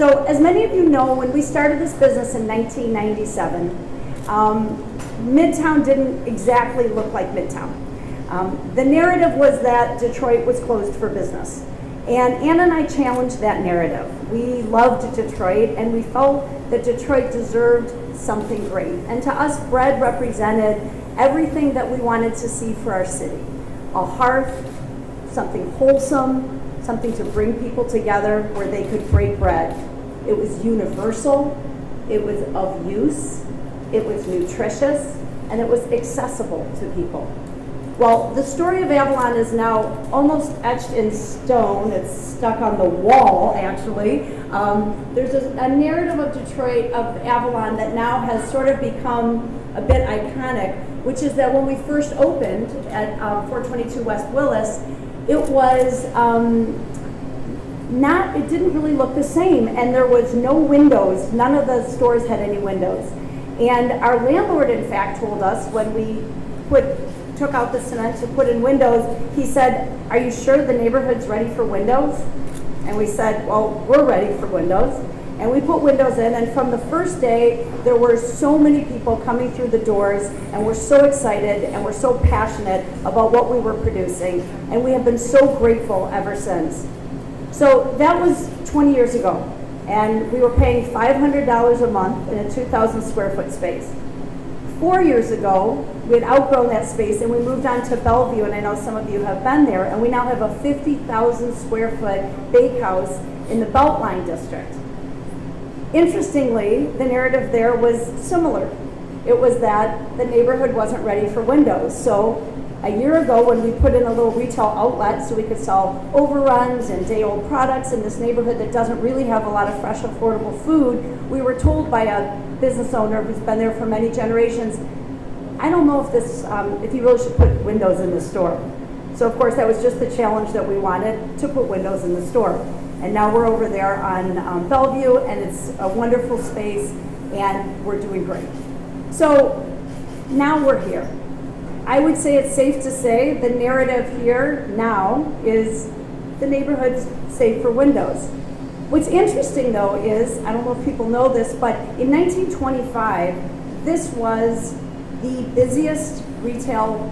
So as many of you know, when we started this business in 1997, Midtown didn't exactly look like Midtown. The narrative was that Detroit was closed for business. And Anna and I challenged that narrative. We loved Detroit, and we felt that Detroit deserved something great. And to us, bread represented everything that we wanted to see for our city. A hearth, something wholesome, something to bring people together where they could break bread. It was universal, it was of use, it was nutritious, and it was accessible to people. Well, the story of Avalon is now almost etched in stone. It's stuck on the wall, actually. There's a narrative of Detroit, of Avalon, that now has sort of become a bit iconic, which is that when we first opened at 422 West Willis, it was it didn't really look the same, and there was no windows. None of the stores had any windows. And our landlord, in fact, told us when we took out the cement to put in windows, he said, "Are you sure the neighborhood's ready for windows?" And we said, "Well, we're ready for windows." And we put windows in, and from the first day, there were so many people coming through the doors, and we're so excited, and we're so passionate about what we were producing, and we have been so grateful ever since. So that was 20 years ago, and we were paying $500 a month in a 2,000 square foot space. 4 years ago, we had outgrown that space, and we moved on to Bellevue, and I know some of you have been there, and we now have a 50,000 square foot bakehouse in the Beltline district. Interestingly, the narrative there was similar. It was that the neighborhood wasn't ready for windows. So a year ago, when we put in a little retail outlet so we could sell overruns and day-old products in this neighborhood that doesn't really have a lot of fresh, affordable food, we were told by a business owner who's been there for many generations, "I don't know if you really should put windows in this store." So of course, that was just the challenge that we wanted, to put windows in the store. And now we're over there on Bellevue, and it's a wonderful space, and we're doing great. So now we're here. I would say it's safe to say the narrative here now is the neighborhood's safe for windows. What's interesting, though, is, I don't know if people know this, but in 1925, this was the busiest retail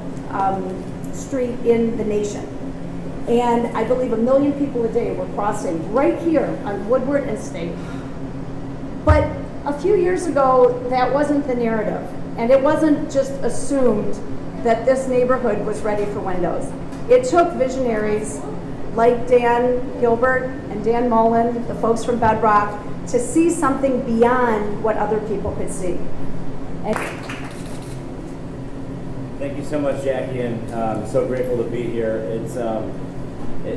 street in the nation. And I believe 1 million people a day were crossing right here on Woodward and State. But a few years ago, that wasn't the narrative. And it wasn't just assumed that this neighborhood was ready for windows. It took visionaries like Dan Gilbert and Dan Mullen, the folks from Bedrock, to see something beyond what other people could see. And thank you so much, Jackie, and I'm so grateful to be here. It's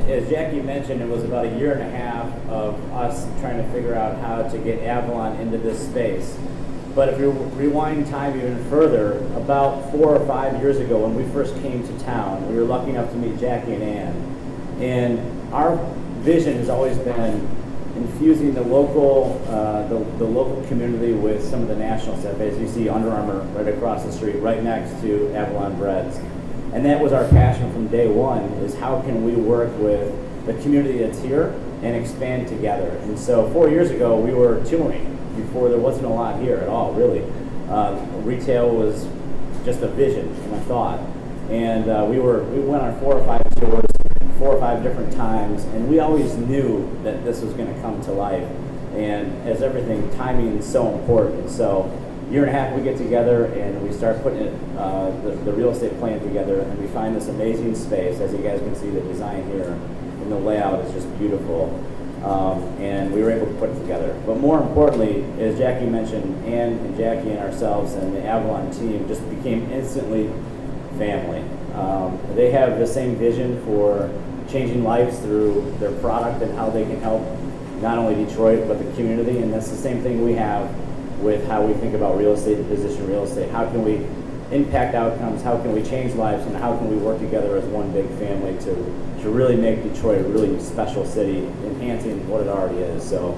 as Jackie mentioned, it was about a year and a half of us trying to figure out how to get Avalon into this space. But if you rewind time even further, about 4 or 5 years ago when we first came to town, we were lucky enough to meet Jackie and Ann. And our vision has always been infusing the local community with some of the national stuff. As you see, Under Armour right across the street, right next to Avalon Breads. And that was our passion from day one, is how can we work with the community that's here and expand together. And so 4 years ago, we were touring. Before, there wasn't a lot here at all, really. Retail was just a vision and a thought. And we went on 4 or 5 tours, 4 or 5 different times, and we always knew that this was going to come to life. And as everything, timing is so important. So a year and a half, we get together and we start putting the real estate plan together, and we find this amazing space. As you guys can see, the design here and the layout is just beautiful. And we were able to put it together. But more importantly, as Jackie mentioned, Ann and Jackie and ourselves and the Avalon team just became instantly family. They have the same vision for changing lives through their product and how they can help not only Detroit but the community, and that's the same thing we have with how we think about real estate and position real estate. How can we impact outcomes? How can we change lives? And how can we work together as one big family to really make Detroit a really special city, enhancing what it already is. So